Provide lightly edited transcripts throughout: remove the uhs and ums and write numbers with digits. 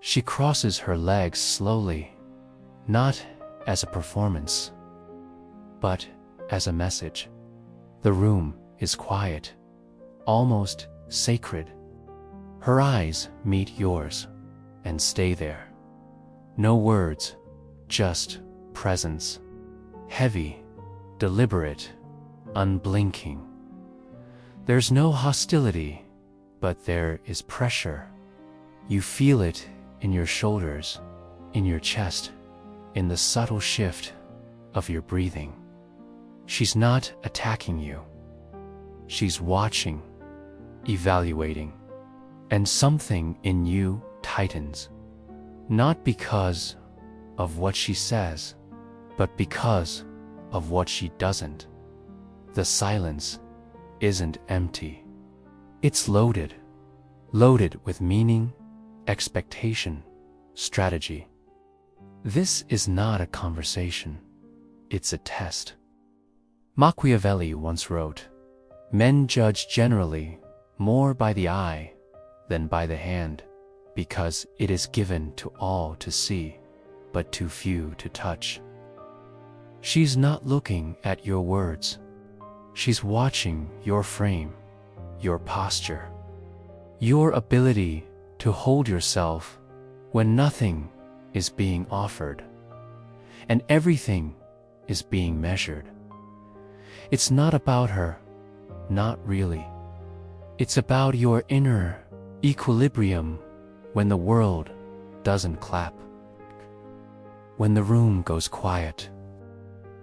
She crosses her legs slowly, not as a performance, but as a message. The room is quiet, almost sacred. Her eyes meet yours and stay there. No words, just presence. Heavy, deliberate, unblinking. There's no hostility, but there is pressure. You feel it in your shoulders, in your chest, in the subtle shift of your breathing. She's not attacking you. She's watching, evaluating, and something in you tightens. Not because of what she says, but because of what she doesn't. The silence isn't empty. It's loaded with meaning, expectation, strategy. This is not a conversation. It's a test. Machiavelli once wrote, "Men judge generally more by the eye than by the hand, because it is given to all to see, but too few to touch." She's not looking at your words. She's watching your frame, your posture, your ability to hold yourself when nothing is being offered and everything is being measured. It's not about her, not really. It's about your inner equilibrium when the world doesn't clap, when the room goes quiet,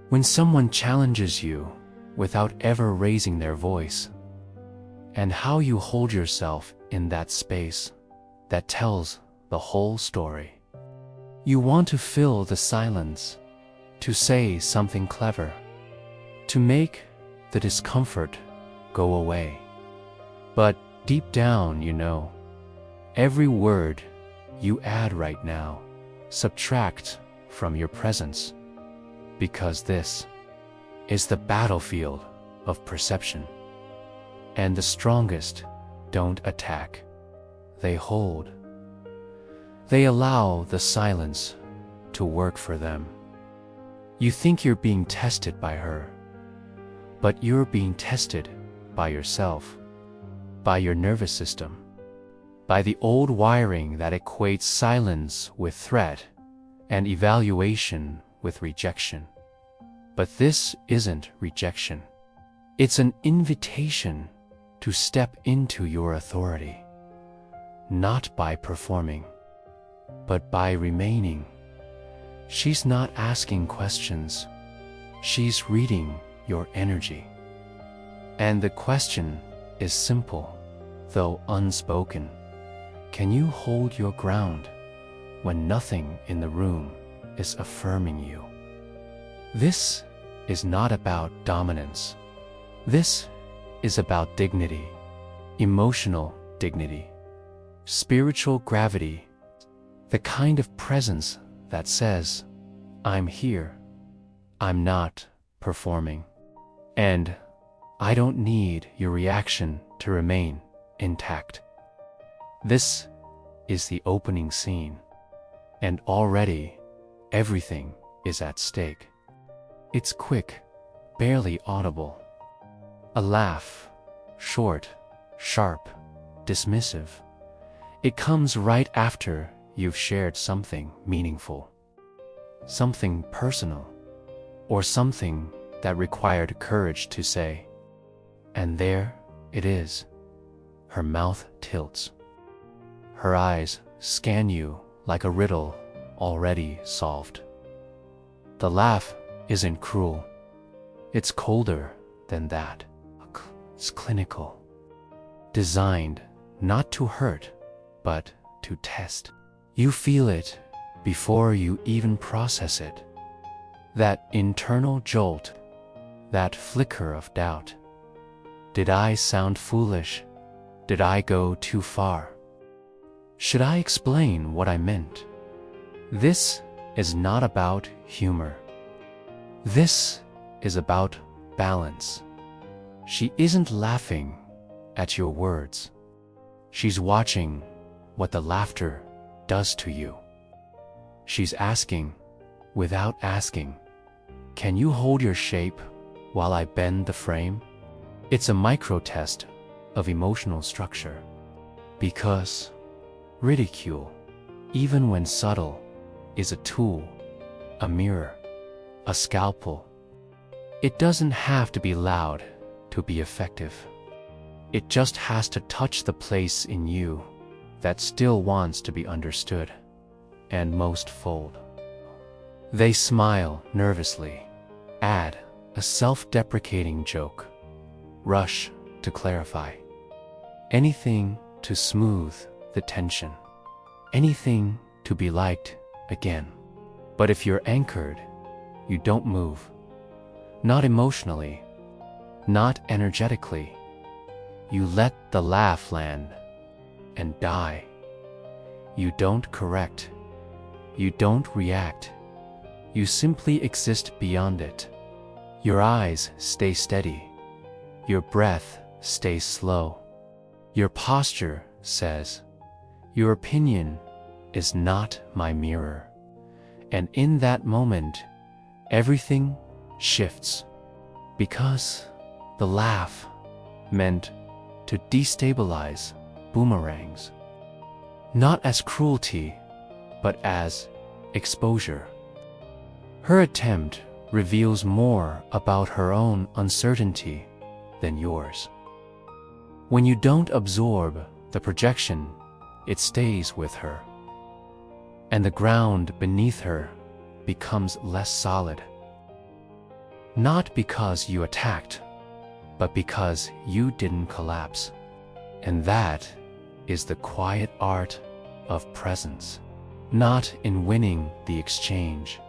when someone challenges you without ever raising their voice, and how you hold yourself in that space that tells the whole story. You want to fill the silence, to say something clever, to make the discomfort go away. But deep down, you know, every word you add right now subtract from your presence, because this is the battlefield of perception. And the strongest don't attack, they hold. They allow the silence to work for them. You think you're being tested by her, but you're being tested by yourself, by your nervous system, by the old wiring that equates silence with threat and evaluation with rejection. But this isn't rejection. It's an invitation to step into your authority, not by performing, but by remaining. She's not asking questions. She's reading your energy. And the question is simple, though unspoken. Can you hold your ground when nothing in the room is affirming you? This is not about dominance. This is about dignity, emotional dignity, spiritual gravity, the kind of presence that says, I'm here, I'm not performing, and I don't need your reaction to remain intact. This is the opening scene, and already everything is at stake. It's quick, barely audible. A laugh, short, sharp, dismissive. It comes right after you've shared something meaningful, something personal, or something that required courage to say. And there it is. Her mouth tilts. Her eyes scan you like a riddle already solved. The laugh isn't cruel. It's colder than that. It's clinical. Designed not to hurt, but to test. You feel it before you even process it. That internal jolt, that flicker of doubt. Did I sound foolish? Did I go too far? Should I explain what I meant? This is not about humor. This is about balance. She isn't laughing at your words. She's watching what the laughter does to you. She's asking, without asking, can you hold your shape while I bend the frame? It's a micro-test of emotional structure. Because ridicule, even when subtle, is a tool, a mirror, a scalpel. It doesn't have to be loud to be effective. It just has to touch the place in you that still wants to be understood, and most fold. They smile nervously, add a self-deprecating joke, rush to clarify. Anything to smooth the tension, anything to be liked again. But if you're anchored, you don't move. Not emotionally, not energetically. You let the laugh land and die. You don't correct. You don't react. You simply exist beyond it. Your eyes stay steady. Your breath stays slow. Your posture says, your opinion is not my mirror. And in that moment, everything shifts. Because the laugh meant to destabilize boomerangs. Not as cruelty, but as exposure. Her attempt reveals more about her own uncertainty than yours. When you don't absorb the projection, it stays with her. And the ground beneath her becomes less solid. Not because you attacked, but because you didn't collapse. And that is the quiet art of presence. Not in winning the exchange,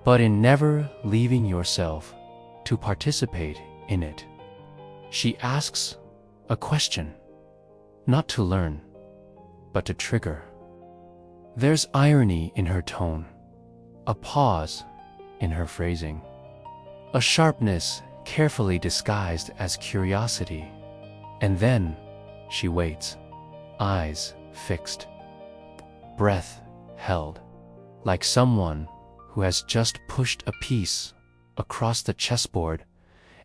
but in never leaving yourself to participate in it. She asks a question, not to learn, but to trigger. There's irony in her tone, a pause in her phrasing, a sharpness carefully disguised as curiosity. And then she waits, eyes fixed, breath held, like someone who has just pushed a piece across the chessboard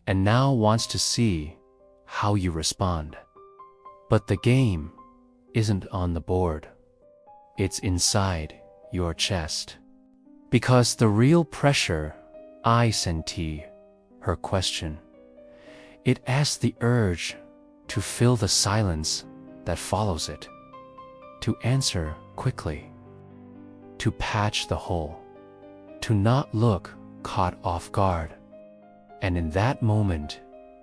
and now wants to see how you respond. But the game isn't on the board. It's inside your chest. Because the real pressure I senti, her question, it asks the urge to fill the silence that follows it, to answer quickly, to patch the hole, to not look caught off guard. And in that moment,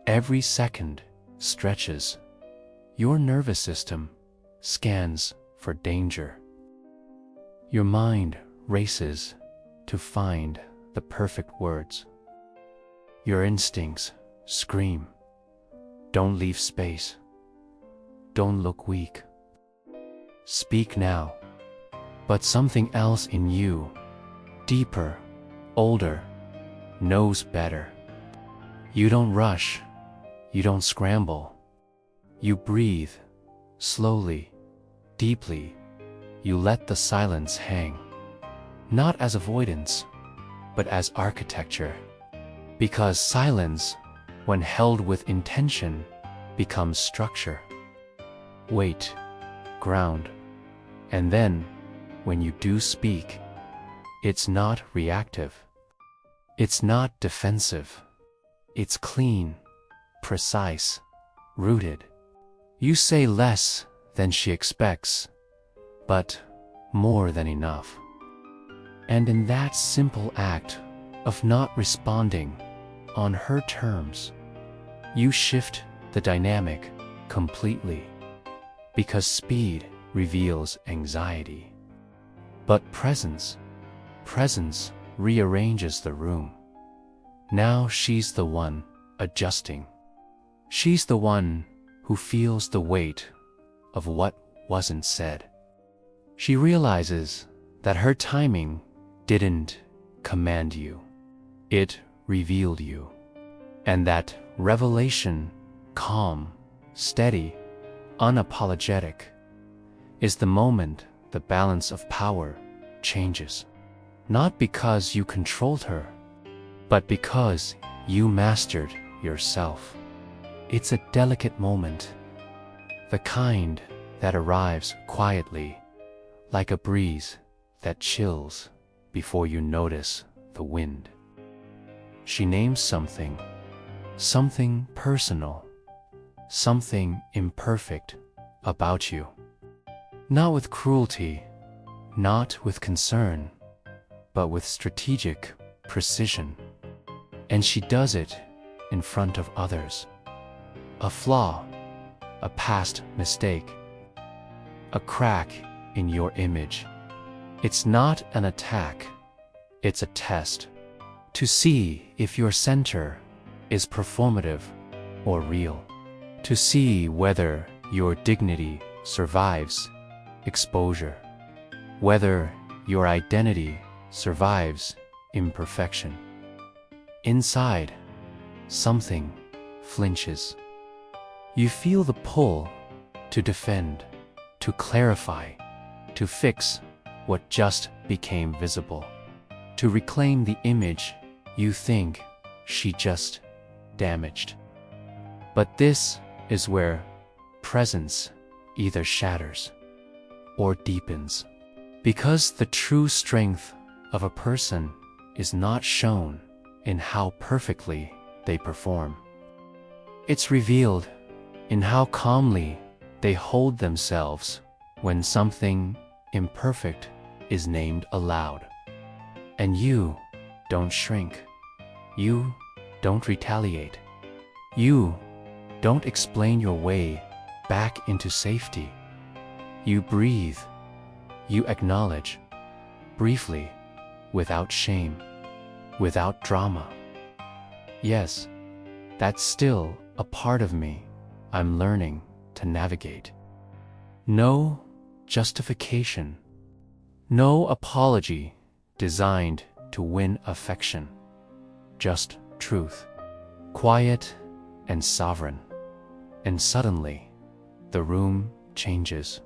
every second stretches. Your nervous system scans for danger. Your mind races to find the perfect words. Your instincts scream, don't leave space. Don't look weak. Speak now. But something else in you, deeper, older, knows better. You don't rush. You don't scramble. You breathe, slowly, deeply. You let the silence hang. Not as avoidance, but as architecture. Because silence, when held with intention, becomes structure. Wait, ground. And then, when you do speak, it's not reactive. It's not defensive. It's clean, precise, rooted. You say less than she expects, but more than enough. And in that simple act of not responding on her terms, you shift the dynamic completely, because speed reveals anxiety. But presence rearranges the room. Now she's the one adjusting. She's the one who feels the weight of what wasn't said. She realizes that her timing didn't command you. It revealed you. And that revelation, calm, steady, unapologetic, is the moment the balance of power changes. Not because you controlled her, but because you mastered yourself. It's a delicate moment, the kind that arrives quietly, like a breeze that chills before you notice the wind. She names something personal, something imperfect about you. Not with cruelty, not with concern, but with strategic precision. And she does it in front of others. A flaw, a past mistake, a crack in your image. It's not an attack, it's a test to see if your center is performative or real, to see whether your dignity survives exposure, whether your identity survives imperfection. Inside, something flinches. You feel the pull to defend, to clarify, to fix what just became visible, to reclaim the image you think she just damaged. But this is where presence either shatters or deepens, because the true strength of a person is not shown in how perfectly they perform. It's revealed in how calmly they hold themselves when something imperfect is named aloud. And you don't shrink. You don't retaliate. You don't explain your way back into safety. You breathe. You acknowledge, briefly, without shame, without drama. Yes, that's still a part of me I'm learning to navigate. No justification, no apology designed to win affection, just truth, quiet and sovereign. And suddenly, the room changes.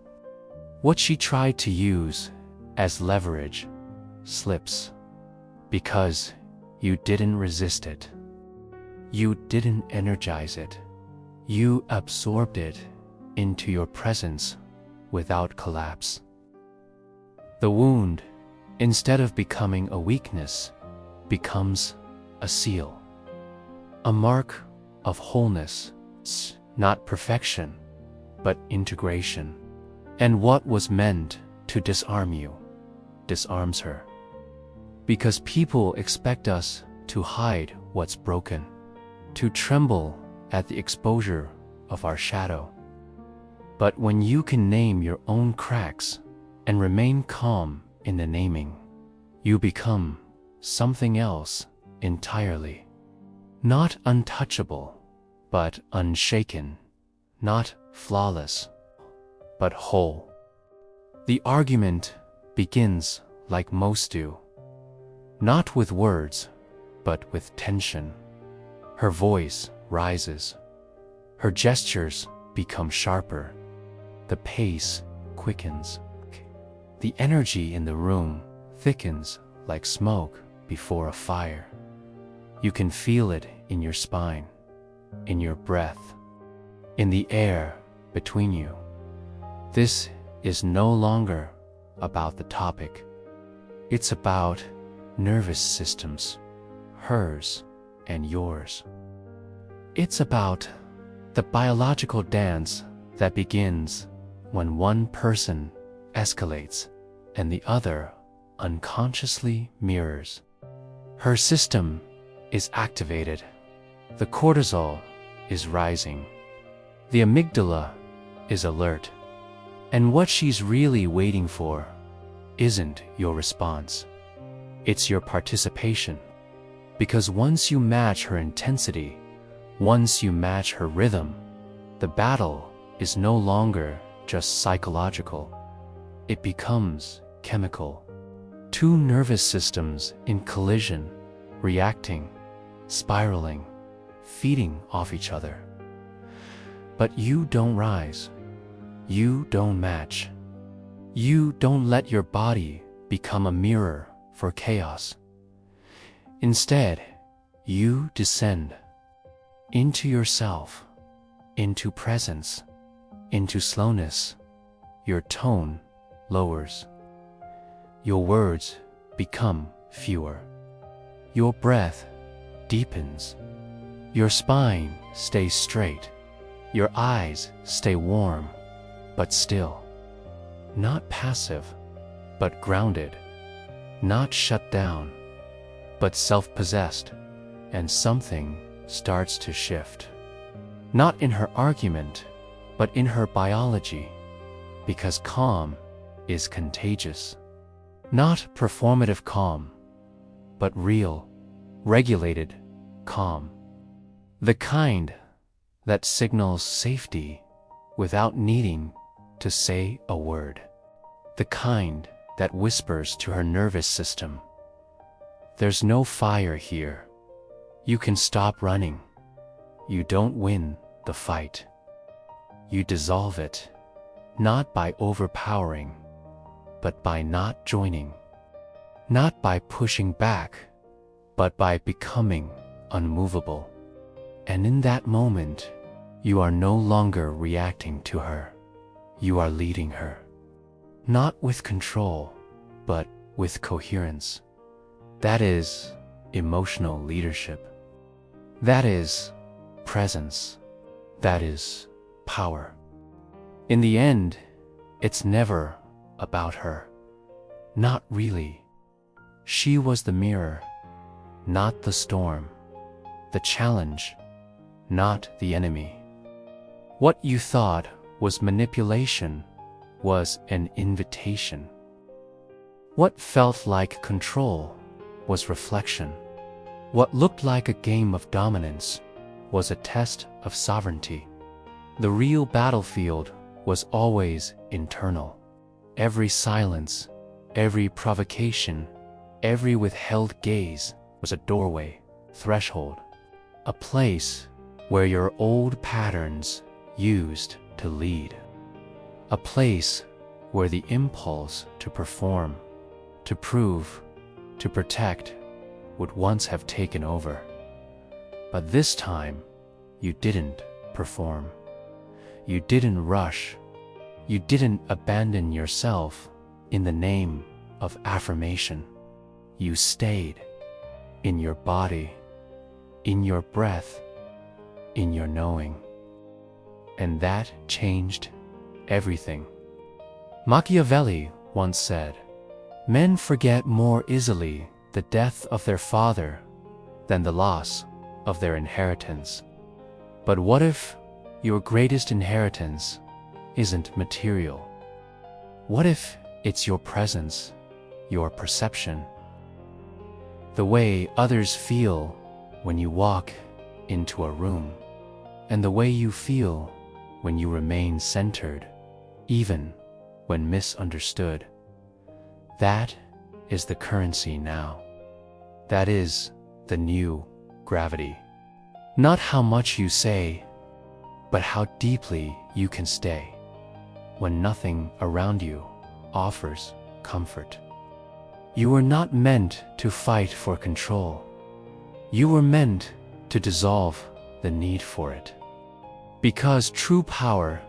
What she tried to use as leverage slips, because you didn't resist it. You didn't energize it. You absorbed it into your presence without collapse. The wound, instead of becoming a weakness, becomes a seal, a mark of wholeness, not perfection, but integration. And what was meant to disarm you, disarms her. Because people expect us to hide what's broken, to tremble at the exposure of our shadow. But when you can name your own cracks and remain calm in the naming, you become something else entirely. Not untouchable, but unshaken. Not flawless, but whole. The argument begins like most do, not with words, but with tension. Her voice rises. Her gestures become sharper. The pace quickens. The energy in the room thickens like smoke before a fire. You can feel it in your spine, in your breath, in the air between you. This is no longer about the topic. It's about nervous systems, hers and yours. It's about the biological dance that begins when one person escalates and the other unconsciously mirrors. Her system is activated. The cortisol is rising. The amygdala is alert. And what she's really waiting for isn't your response. It's your participation. Because once you match her intensity, once you match her rhythm, the battle is no longer just psychological. It becomes chemical. Two nervous systems in collision, reacting, spiraling, feeding off each other. But you don't rise. You don't match. You don't let your body become a mirror for chaos. Instead, you descend into yourself, into presence, into slowness. Your tone lowers. Your words become fewer. Your breath deepens. Your spine stays straight. Your eyes stay warm, but still. Not passive, but grounded. Not shut down, but self-possessed. And something starts to shift. Not in her argument, but in her biology. Because calm is contagious. Not performative calm, but real, regulated calm. The kind that signals safety without needing to say a word. The kind that whispers to her nervous system, "There's no fire here. You can stop running." You don't win the fight. You dissolve it, not by overpowering, but by not joining. Not by pushing back, but by becoming unmovable. And in that moment, you are no longer reacting to her. You are leading her. Not with control, but with coherence. That is emotional leadership. That is presence. That is power. In the end, it's never about her. Not really. She was the mirror, not the storm. The challenge, not the enemy. What you thought was manipulation was an invitation. What felt like control was reflection. What looked like a game of dominance was a test of sovereignty. The real battlefield was always internal. Every silence, every provocation, every withheld gaze was a doorway, threshold, a place where your old patterns used to lead. A place where the impulse to perform, to prove, to protect would once have taken over. But this time, you didn't perform. You didn't rush. You didn't abandon yourself in the name of affirmation. You stayed in your body, in your breath, in your knowing. And that changed everything. Machiavelli once said, "Men forget more easily the death of their father than the loss of their inheritance." But what if your greatest inheritance isn't material? What if it's your presence, your perception? The way others feel when you walk into a room, and the way you feel when you remain centered, even when misunderstood. That is the currency now. That is the new gravity. Not how much you say, but how deeply you can stay when nothing around you offers comfort. You were not meant to fight for control. You were meant to dissolve the need for it. Because true power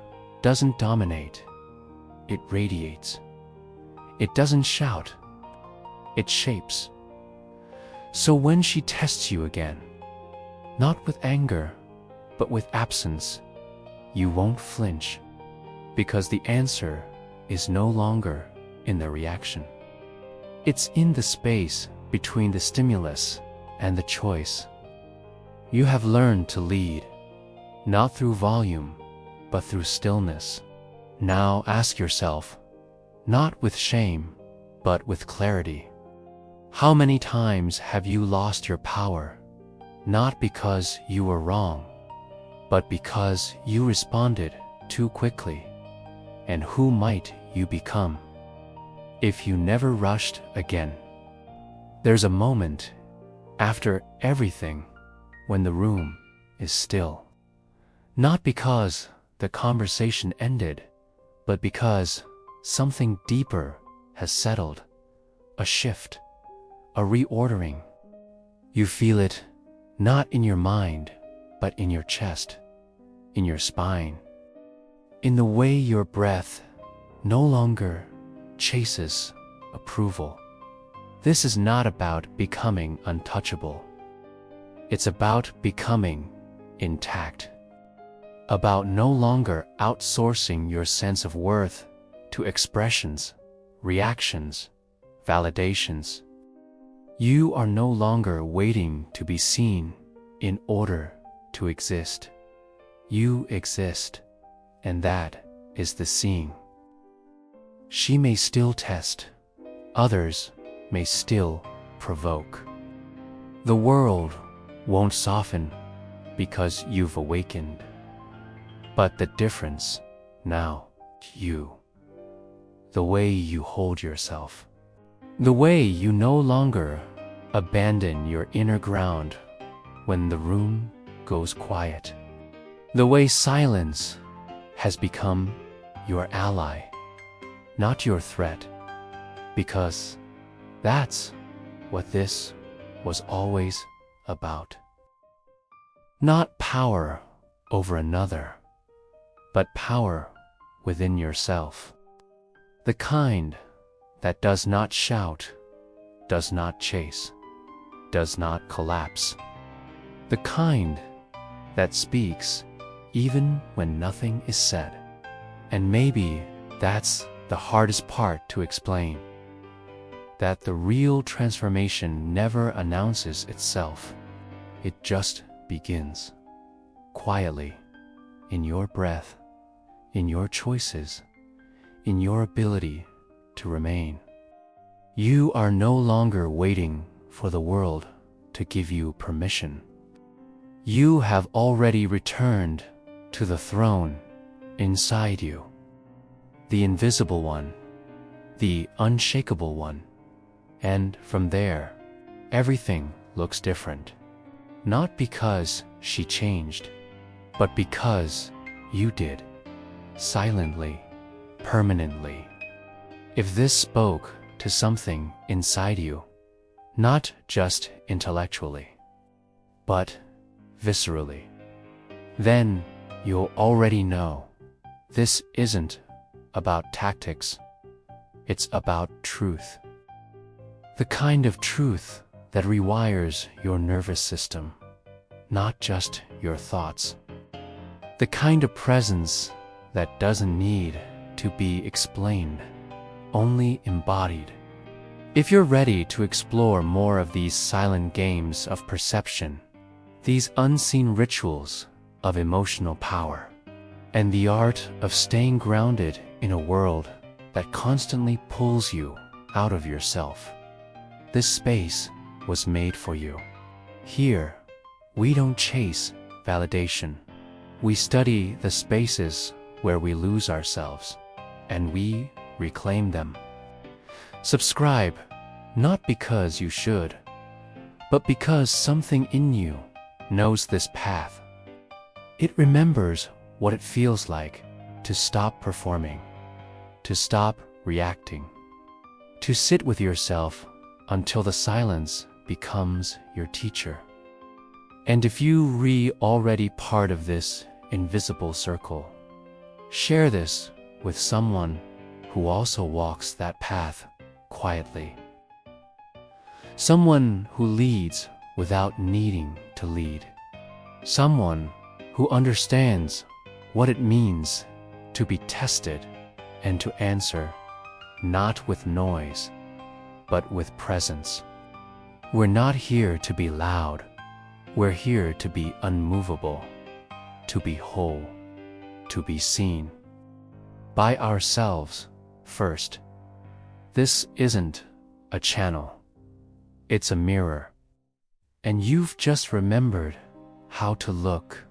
doesn't dominate, it radiates. It doesn't shout, it shapes. So when she tests you again, not with anger, but with absence, you won't flinch, because the answer is no longer in the reaction. It's in the space between the stimulus and the choice. You have learned to lead, not through volume, but through stillness. Now ask yourself, not with shame, but with clarity, how many times have you lost your power, not because you were wrong, but because you responded too quickly? And who might you become if you never rushed again? There's a moment after everything when the room is still. Not because the conversation ended, but because something deeper has settled, a shift, a reordering. You feel it not in your mind, but in your chest, in your spine, in the way your breath no longer chases approval. This is not about becoming untouchable. It's about becoming intact, about no longer outsourcing your sense of worth to expressions, reactions, validations. You are no longer waiting to be seen in order to exist. You exist, and that is the seeing. She may still test, others may still provoke. The world won't soften because you've awakened. But the difference now, you. The way you hold yourself. The way you no longer abandon your inner ground when the room goes quiet. The way silence has become your ally, not your threat, because that's what this was always about. Not power over another, but power within yourself. The kind that does not shout, does not chase, does not collapse. The kind that speaks even when nothing is said. And maybe that's the hardest part to explain. That the real transformation never announces itself. It just begins, quietly, in your breath, in your choices, in your ability to remain. You are no longer waiting for the world to give you permission. You have already returned to the throne inside you, the invisible one, the unshakable one. And from there, everything looks different. Not because she changed, but because you did, silently, permanently. If this spoke to something inside you, not just intellectually, but viscerally, then you'll already know this isn't about tactics, it's about truth. The kind of truth that rewires your nervous system, not just your thoughts. The kind of presence that doesn't need to be explained, only embodied. If you're ready to explore more of these silent games of perception, these unseen rituals of emotional power, and the art of staying grounded in a world that constantly pulls you out of yourself, this space was made for you. Here, we don't chase validation. We study the spaces where we lose ourselves, and we reclaim them. Subscribe, not because you should, but because something in you knows this path. It remembers what it feels like to stop performing, to stop reacting, to sit with yourself until the silence becomes your teacher. And if you already part of this invisible circle, share this with someone who also walks that path quietly. Someone who leads without needing to lead. Someone who understands what it means to be tested and to answer not with noise, but with presence. We're not here to be loud. We're here to be unmovable, to be whole, to be seen. By ourselves first. This isn't a channel. It's a mirror. And you've just remembered how to look.